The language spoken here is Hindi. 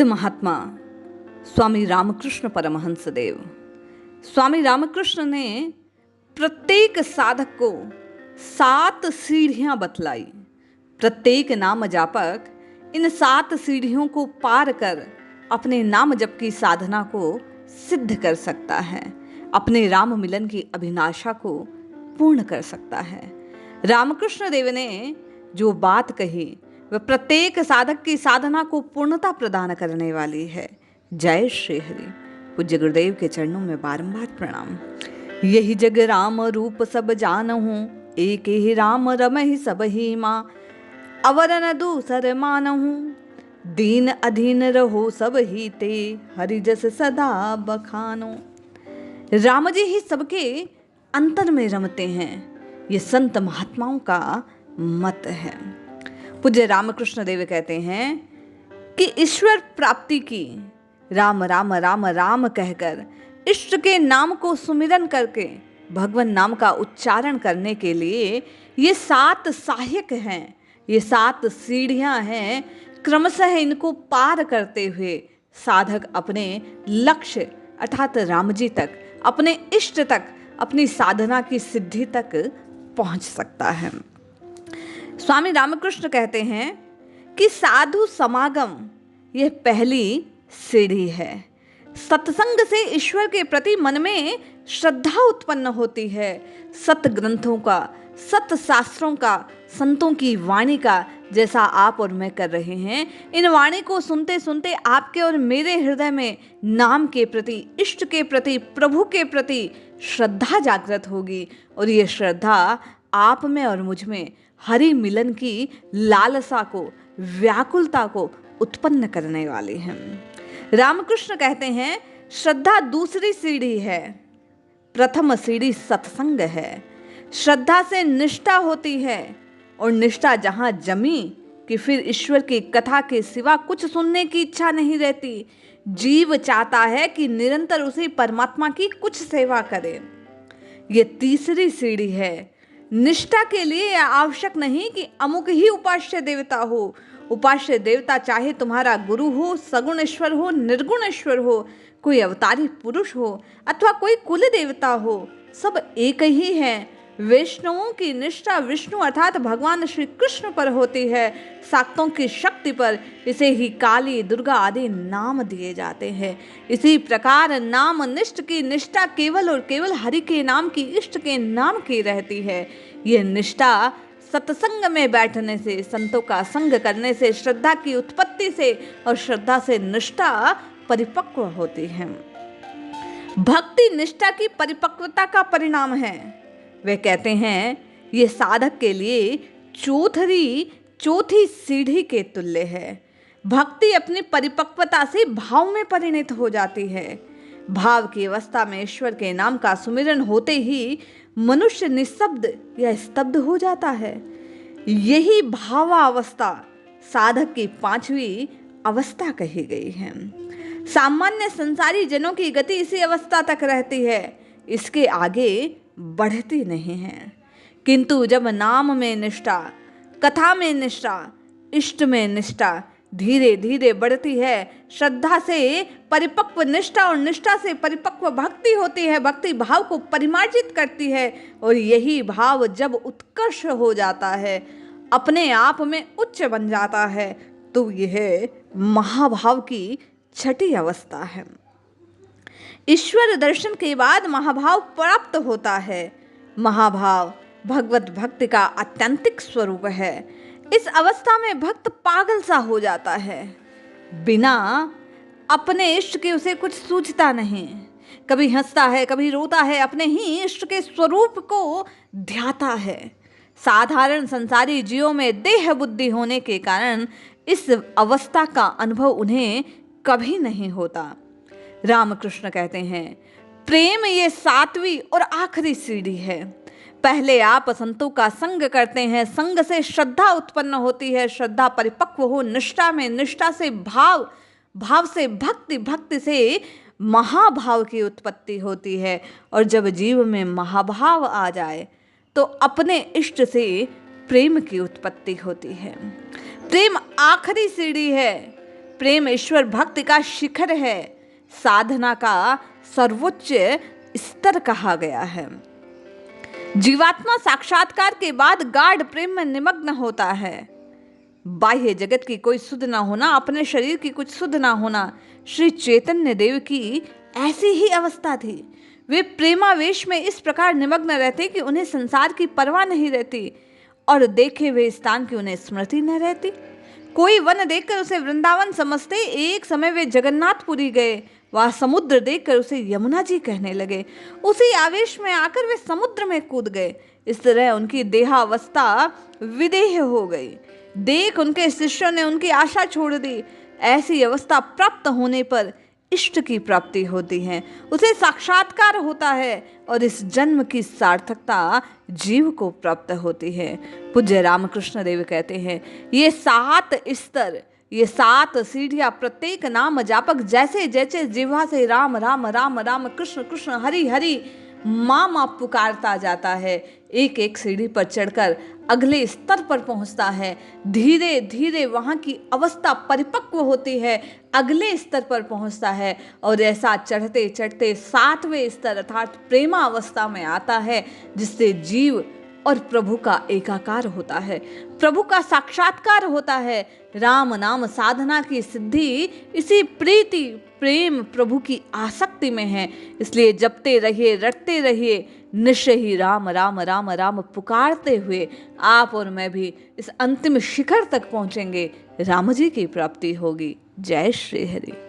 महात्मा स्वामी रामकृष्ण परमहंस देव। स्वामी रामकृष्ण ने प्रत्येक साधक को 7 सीढ़ियां बतलाई। प्रत्येक नाम जापक इन 7 सीढ़ियों को पार कर अपने नाम जप की साधना को सिद्ध कर सकता है, अपने राम मिलन की अभिलाषा को पूर्ण कर सकता है। रामकृष्ण देव ने जो बात कही वह प्रत्येक साधक की साधना को पूर्णता प्रदान करने वाली है। जय श्री हरि। पूज्य गुरुदेव के चरणों में बारंबार प्रणाम। यही जग राम रूप सब जानहूं, एक ही राम रमहि सब ही माँ। अवर न दूसर मानहूं, दीन अधीन रहो सब ही ते, हरि जस सदा बखानो। राम जी ही सबके अंतर में रमते हैं, ये संत महात्माओं का मत है। पूज्य रामकृष्ण देव कहते हैं कि ईश्वर प्राप्ति की राम राम राम राम कहकर इष्ट के नाम को सुमिरन करके भगवान नाम का उच्चारण करने के लिए ये 7 सहायक हैं, ये 7 सीढ़ियां हैं। क्रमशः इनको पार करते हुए साधक अपने लक्ष्य अर्थात राम जी तक, अपने इष्ट तक, अपनी साधना की सिद्धि तक पहुंच सकता है। स्वामी रामकृष्ण कहते हैं कि साधु समागम यह पहली सीढ़ी है। सत्संग से ईश्वर के प्रति मन में श्रद्धा उत्पन्न होती है। सत ग्रंथों का, सत शास्त्रों का, संतों की वाणी का जैसा आप और मैं कर रहे हैं, इन वाणी को सुनते सुनते आपके और मेरे हृदय में नाम के प्रति, इष्ट के प्रति, प्रभु के प्रति श्रद्धा जागृत होगी और ये श्रद्धा आप में और मुझ में हरि मिलन की लालसा को, व्याकुलता को उत्पन्न करने वाली है। रामकृष्ण कहते हैं श्रद्धा दूसरी सीढ़ी है, प्रथम सीढ़ी सत्संग है। श्रद्धा से निष्ठा होती है और निष्ठा जहां जमी कि फिर ईश्वर की कथा के सिवा कुछ सुनने की इच्छा नहीं रहती। जीव चाहता है कि निरंतर उसी परमात्मा की कुछ सेवा करे। ये तीसरी सीढ़ी है। निष्ठा के लिए यह आवश्यक नहीं कि अमुक ही उपास्य देवता हो। उपास्य देवता चाहे तुम्हारा गुरु हो, सगुण ईश्वर हो, निर्गुण ईश्वर हो, कोई अवतारी पुरुष हो अथवा कोई कुल देवता हो, सब एक ही है। वैष्णवों की निष्ठा विष्णु अर्थात भगवान श्री कृष्ण पर होती है, शाक्तों की शक्ति पर। इसे ही काली, दुर्गा आदि नाम दिए जाते हैं। इसी प्रकार नाम निष्ठ की निष्ठा केवल और केवल हरि के नाम की, इष्ट के नाम की रहती है। यह निष्ठा सत्संग में बैठने से, संतों का संग करने से, श्रद्धा की उत्पत्ति से और श्रद्धा से निष्ठा परिपक्व होती है। भक्ति निष्ठा की परिपक्वता का परिणाम है। वे कहते हैं ये साधक के लिए चौथी सीढ़ी के तुल्य है। भक्ति अपनी परिपक्वता से भाव में परिणत हो जाती है। भाव की अवस्था में ईश्वर के नाम का सुमिरन होते ही मनुष्य निस्तब्ध या स्तब्ध हो जाता है। यही भावावस्था साधक की 5वीं अवस्था कही गई है। सामान्य संसारी जनों की गति इसी अवस्था तक रहती है, इसके आगे बढ़ती नहीं है। किंतु जब नाम में निष्ठा, कथा में निष्ठा, इष्ट में निष्ठा धीरे धीरे बढ़ती है, श्रद्धा से परिपक्व निष्ठा और निष्ठा से परिपक्व भक्ति होती है, भक्ति भाव को परिमार्जित करती है और यही भाव जब उत्कर्ष हो जाता है, अपने आप में उच्च बन जाता है, तो यह महाभाव की 6ठी अवस्था है। ईश्वर दर्शन के बाद महाभाव प्राप्त होता है। महाभाव भगवत भक्ति का आत्यंतिक स्वरूप है। इस अवस्था में भक्त पागल सा हो जाता है। बिना अपने इष्ट के उसे कुछ सूझता नहीं। कभी हंसता है, कभी रोता है, अपने ही इष्ट के स्वरूप को ध्याता है। साधारण संसारी जीवों में देह बुद्धि होने के कारण इस अवस्था का अनुभव उन्हें कभी नहीं होता। रामकृष्ण कहते हैं प्रेम ये 7वीं और आखिरी सीढ़ी है। पहले आप संतों का संग करते हैं, संग से श्रद्धा उत्पन्न होती है, श्रद्धा परिपक्व हो निष्ठा में, निष्ठा से भाव, भाव से भक्ति, भक्ति से महाभाव की उत्पत्ति होती है और जब जीव में महाभाव आ जाए तो अपने इष्ट से प्रेम की उत्पत्ति होती है। प्रेम आखिरी सीढ़ी है। प्रेम ईश्वर भक्ति का शिखर है, साधना का सर्वोच्च स्तर कहा गया है। जीवात्मा साक्षात्कार के बाद गाढ़ प्रेम में निमग्न होता है। बाह्य जगत की कोई सुध ना होना, अपने शरीर की कुछ सुध ना होना, श्री चैतन्य देव की ऐसी ही अवस्था थी। वे प्रेमावेश में इस प्रकार निमग्न रहते कि उन्हें संसार की परवाह नहीं रहती और देखे हुए स्थान की उन्हें स्मृति न रहती। कोई वन देखकर उसे वृंदावन समझते, एक समय वे जगन्नाथपुरी गए, वह समुद्र देखकर उसे यमुना जी कहने लगे। उसी आवेश में आकर वे समुद्र में कूद गए। इस तरह उनकी देहावस्था विदेह हो गई। देख उनके शिष्यों ने उनकी आशा छोड़ दी। ऐसी अवस्था प्राप्त होने पर इष्ट की प्राप्ति होती है, उसे साक्षात्कार होता है और इस जन्म की सार्थकता जीव को प्राप्त होती है। पूज्य रामकृष्ण देव कहते हैं, ये 7 स्तर, ये 7 सीढ़ियां, प्रत्येक नाम जापक जैसे जैसे जिह्वा से राम राम राम राम कृष्ण कृष्ण हरि हरि माँ माँ पुकारता जाता है, एक एक सीढ़ी पर चढ़कर अगले स्तर पर पहुंचता है। धीरे धीरे वहां की अवस्था परिपक्व होती है, अगले स्तर पर पहुंचता है और ऐसा चढ़ते चढ़ते 7वें स्तर अर्थात प्रेमा अवस्था में आता है, जिससे जीव और प्रभु का एकाकार होता है, प्रभु का साक्षात्कार होता है। राम नाम साधना की सिद्धि इसी प्रीति प्रेम प्रभु की आसक्ति में है। इसलिए जपते रहिए, रटते रहिए, निश्चय ही राम राम राम राम पुकारते हुए आप और मैं भी इस अंतिम शिखर तक पहुंचेंगे, राम जी की प्राप्ति होगी। जय श्री हरि।